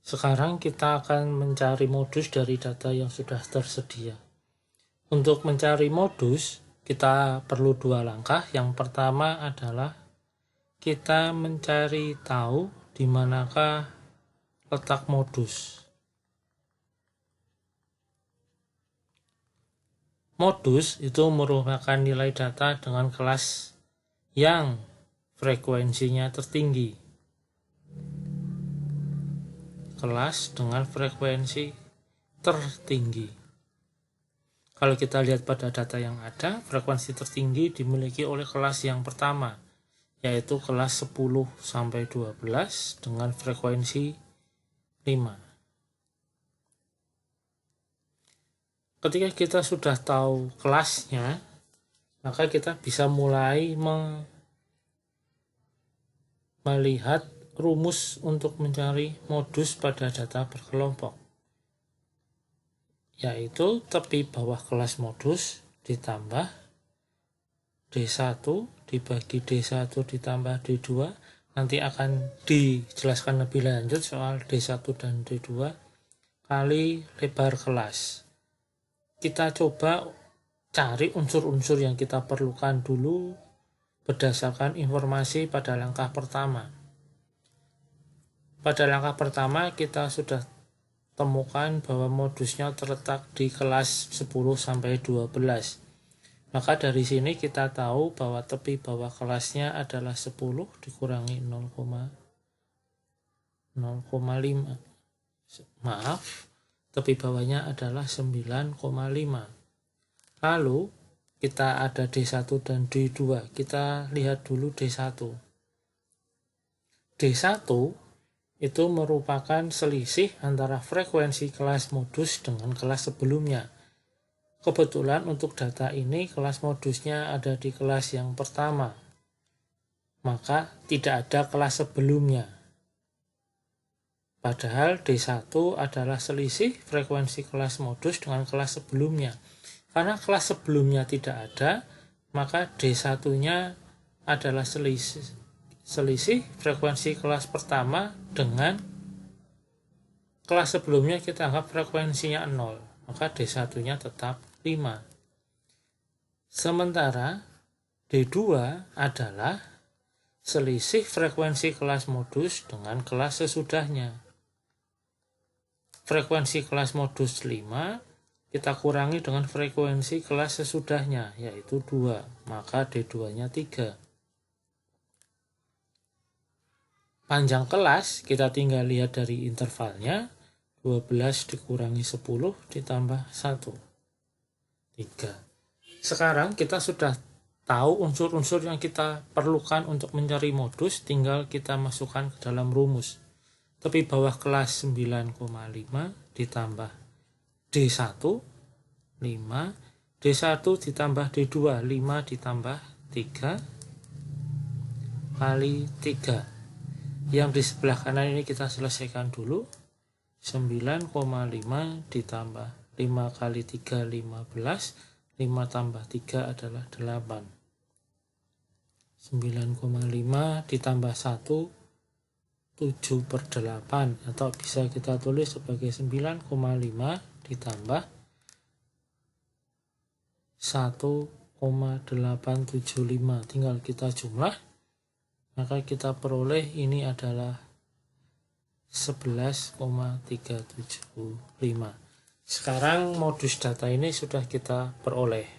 Sekarang kita akan mencari modus dari data yang sudah tersedia. Untuk mencari modus, kita perlu dua langkah. Yang pertama adalah kita mencari tahu di manakah letak modus. Modus itu merupakan nilai data dengan kelas yang frekuensinya tertinggi. Kelas dengan frekuensi tertinggi. Kalau kita lihat pada data yang ada, frekuensi tertinggi dimiliki oleh kelas yang pertama, yaitu kelas 10-12 dengan frekuensi 5. Ketika kita sudah tahu kelasnya, maka kita bisa mulai melihat rumus untuk mencari modus pada data berkelompok, yaitu tepi bawah kelas modus ditambah D1 dibagi D1 ditambah D2. Nanti akan dijelaskan lebih lanjut soal D1 dan D2 kali lebar kelas. Kita coba cari unsur-unsur yang kita perlukan dulu berdasarkan informasi pada langkah pertama. Pada langkah pertama kita sudah temukan bahwa modusnya terletak di kelas 10-12. Maka dari sini kita tahu bahwa tepi bawah kelasnya adalah 10 dikurangi 0,5. Tepi bawahnya adalah 9,5. Lalu kita ada D1 dan D2. Kita lihat dulu D1. D1 itu merupakan selisih antara frekuensi kelas modus dengan kelas sebelumnya. Kebetulan untuk data ini kelas modusnya ada di kelas yang pertama, maka tidak ada kelas sebelumnya. Padahal D1 adalah selisih frekuensi kelas modus dengan kelas sebelumnya. Karena kelas sebelumnya tidak ada, maka D1-nya adalah selisih frekuensi kelas pertama dengan kelas sebelumnya kita anggap frekuensinya 0, maka D1-nya tetap 5. Sementara D2 adalah selisih frekuensi kelas modus dengan kelas sesudahnya. Frekuensi kelas modus 5 kita kurangi dengan frekuensi kelas sesudahnya, yaitu 2, maka D2-nya 3. Panjang kelas kita tinggal lihat dari intervalnya, 12 dikurangi 10 ditambah 1, 3. Sekarang kita sudah tahu unsur-unsur yang kita perlukan untuk mencari modus, tinggal kita masukkan ke dalam rumus. Tepi bawah kelas 9,5 ditambah D1, 5, D1 ditambah D2, 5 ditambah 3 kali 3. Yang di sebelah kanan ini kita selesaikan dulu. 9,5 ditambah 5 kali 3, 15. 5 tambah 3 adalah 8. 9,5 ditambah 1, 7/8. Atau bisa kita tulis sebagai 9,5 ditambah 1,875. Tinggal kita jumlah, maka kita peroleh ini adalah 11,375. Sekarang modus data ini sudah kita peroleh.